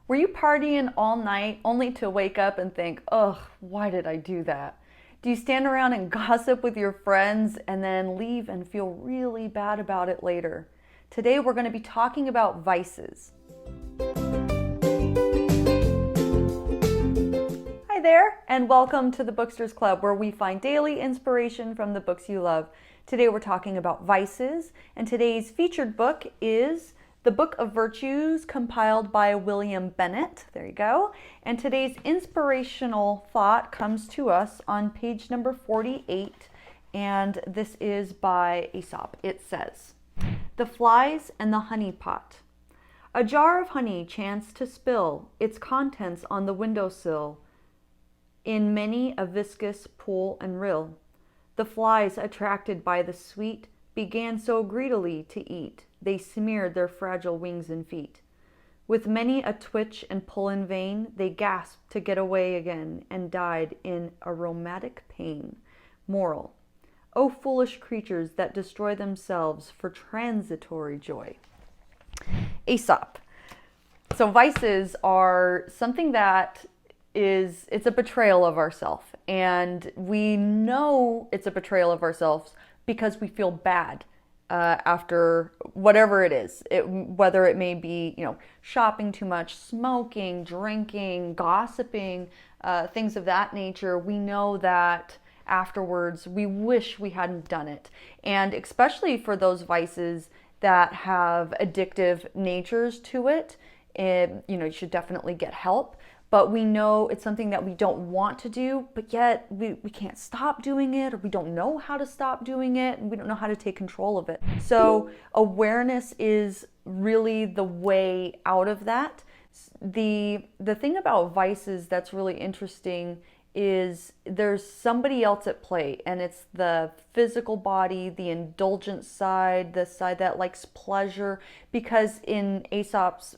Were you partying all night only to wake up and think, ugh, why did I do that? Do you stand around and gossip with your friends and then leave and feel really bad about it later? Today we're going to be talking about vices. Hi there, and welcome to the Booksters Club, where we find daily inspiration from the books you love. Today we're talking about vices, and today's featured book is The Book of Virtues, compiled by William Bennett. There you go. And today's inspirational thought comes to us on page number 48, and this is by Aesop. It says, "The flies and the honey pot. A jar of honey chanced to spill its contents on the windowsill in many a viscous pool and rill. The flies, attracted by the sweet, began so greedily to eat, they smeared their fragile wings and feet. With many a twitch and pull in vain, they gasped to get away again, and died in aromatic pain." Moral: O foolish creatures that destroy themselves for transitory joy. Aesop. So vices are something that it's a betrayal of ourselves, and we know it's a betrayal of ourselves because we feel bad after whatever it is, whether it may be, shopping too much, smoking, drinking, gossiping, things of that nature. We know that afterwards we wish we hadn't done it, and especially for those vices that have addictive natures to it, you should definitely get help. But we know it's something that we don't want to do, but yet we can't stop doing it, or we don't know how to stop doing it, and we don't know how to take control of it. So awareness is really the way out of that. The thing about vices that's really interesting is there's somebody else at play, and it's the physical body, the indulgent side, the side that likes pleasure, because in Aesop's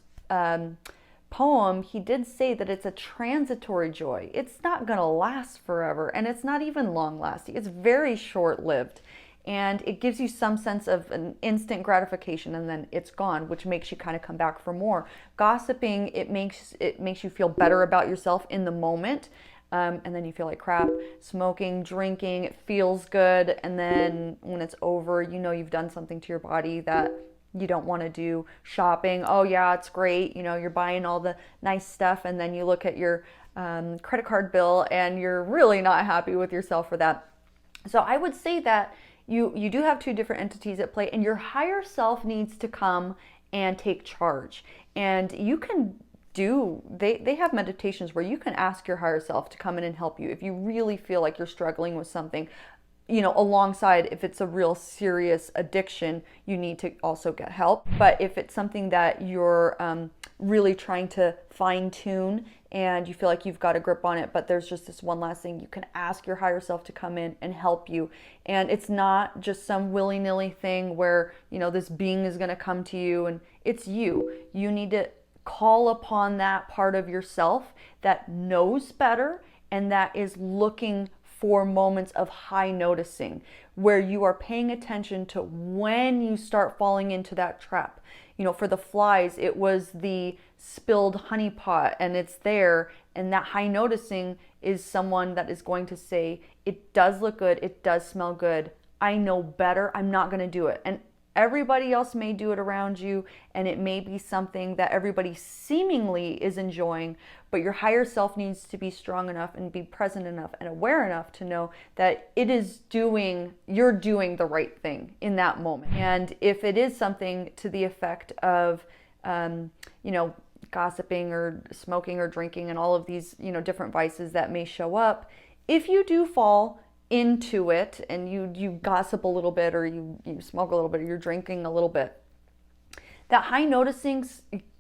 poem, he did say that it's a transitory joy. It's not going to last forever, and it's not even long lasting. It's very short lived, and it gives you some sense of an instant gratification, and then it's gone, which makes you kind of come back for more. Gossiping, it makes you feel better about yourself in the moment, and then you feel like crap. Smoking, drinking, it feels good, and then when it's over, you've done something to your body that you don't want to do. Shopping, oh yeah, it's great, you're buying all the nice stuff, and then you look at your credit card bill and you're really not happy with yourself for that. So I would say that you do have two different entities at play, and your higher self needs to come and take charge. And you can they have meditations where you can ask your higher self to come in and help you if you really feel like you're struggling with something. Alongside, if it's a real serious addiction, you need to also get help. But if it's something that you're really trying to fine tune and you feel like you've got a grip on it, but there's just this one last thing, you can ask your higher self to come in and help you. And it's not just some willy-nilly thing where, this being is going to come to you, and it's you. You need to call upon that part of yourself that knows better and that is looking for moments of high noticing, where you are paying attention to when you start falling into that trap. For the flies, it was the spilled honey pot, and it's there, and that high noticing is someone that is going to say, it does look good, it does smell good, I know better, I'm not going to do it. And everybody else may do it around you, and it may be something that everybody seemingly is enjoying, but your higher self needs to be strong enough and be present enough and aware enough to know that you're doing the right thing in that moment. And if it is something to the effect of, gossiping or smoking or drinking and all of these, different vices that may show up, if you do fall into it and you gossip a little bit, or you smoke a little bit, or you're drinking a little bit, that high noticing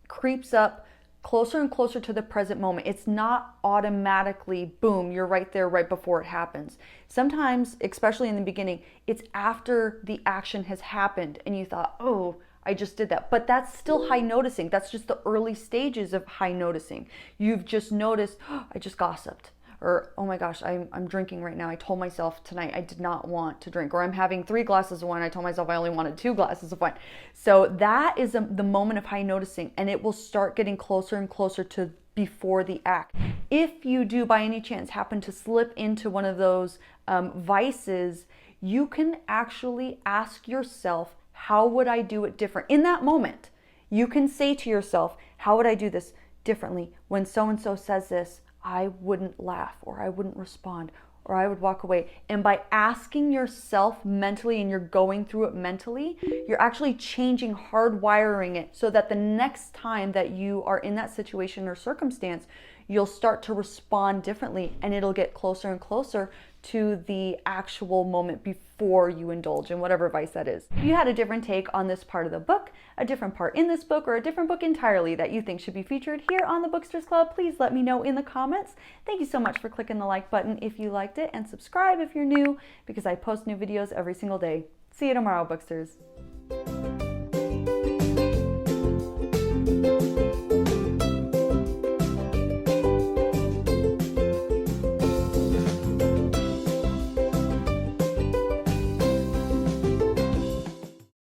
creeps up closer and closer to the present moment. It's not automatically boom, you're right there right before it happens. Sometimes, especially in the beginning, it's after the action has happened and you thought, oh, I just did that. But that's still high noticing. That's just the early stages of high noticing. You've just noticed, oh, I just gossiped, or oh my gosh, I'm drinking right now. I told myself tonight I did not want to drink, or I'm having 3 glasses of wine. I told myself I only wanted 2 glasses of wine. So that is the moment of high noticing, and it will start getting closer and closer to before the act. If you do by any chance happen to slip into one of those vices, you can actually ask yourself, how would I do it different? In that moment, you can say to yourself, how would I do this differently? When so-and-so says this, I wouldn't laugh, or I wouldn't respond, or I would walk away. And by asking yourself mentally, and you're going through it mentally, you're actually changing, hardwiring it so that the next time that you are in that situation or circumstance, you'll start to respond differently, and it'll get closer and closer to the actual moment before you indulge in whatever vice that is. If you had a different take on this part of the book, a different part in this book, or a different book entirely that you think should be featured here on the Booksters Club, please let me know in the comments. Thank you so much for clicking the like button if you liked it, and subscribe if you're new, because I post new videos every single day. See you tomorrow, Booksters.